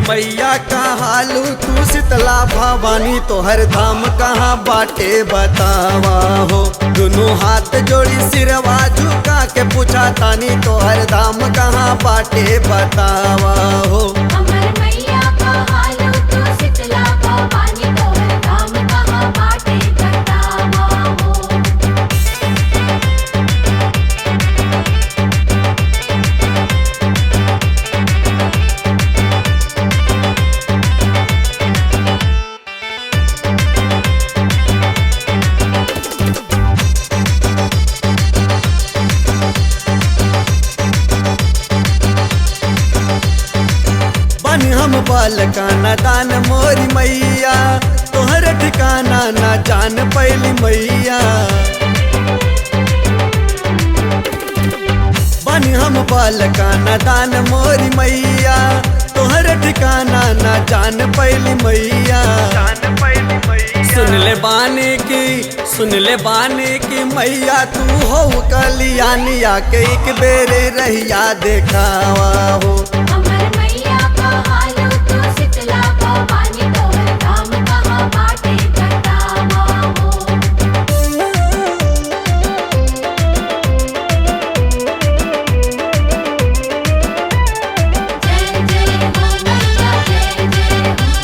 मैया कहालू तू शीतला भवानी, तोहर धाम कहाँ बाटे बतावा हो। दोनों हाथ जोड़ी सिरवा झुका के पूछा तानी, तोहर धाम कहाँ बाटे बतावा हो। हमर मैया कहालू तू शीतला भवानी, तोहर धाम कहाँ बाटे बतावा हो। बन हम बालका न दान मोरी मैया, तोहर ठिकाना न जान पैली मैया। बन हम बालका न दान मोरी मैया, तोहर ठिकाना न जान पैली मैया। सुन ले बानी की मैया तू हो कलियानिया के एक बेरे रहिया देखावा हो। हमर मैया कहालू तू शीतला भवानी, तोहर धाम कहाँ बाटे बतावा हो। जय जय हो मैया जय जय हो,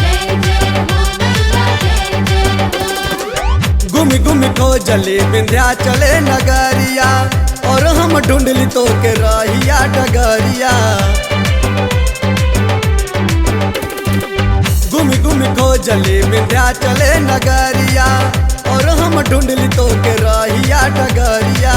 जय जय हो मैया जय जय हो। घूमि घूमि खोजली विंध्या चले नगरिया, और हम ढूंढली तो के रहिया डगरिया। घूमि घूमि खोजली विंध्या चले नगरिया, और हम ढूंढली तो के रहिया डगरिया।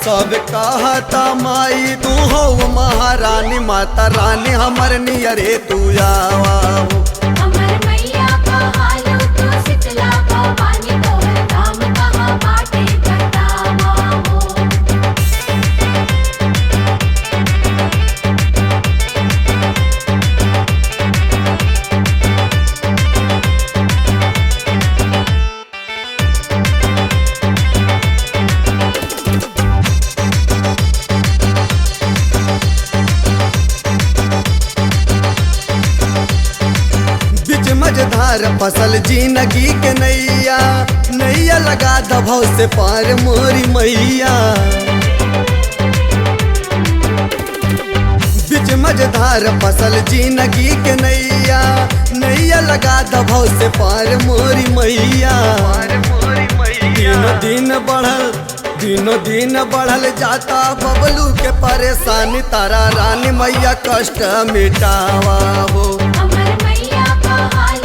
सब कहता माई तू हो महारानी, माता रानी हमर नियरे तू आवा हो। हमर मैया कहालू तू शीतला भवानी, तोहर धाम कहाँ बाटे बतावा हो। बीच मझधार फसल जिंदगी के नैया, नैया लगा दभौ से पार मोरी मैया। बीच मझधार फसल जिंदगी के नैया, नैया लगा दभौ से पार मोरी मैया। दिनों दिन बढ़ल जाता बबलू के परेशानी, तारा रानी मैया कष्ट मिटावा हो। हमर मैया कहालू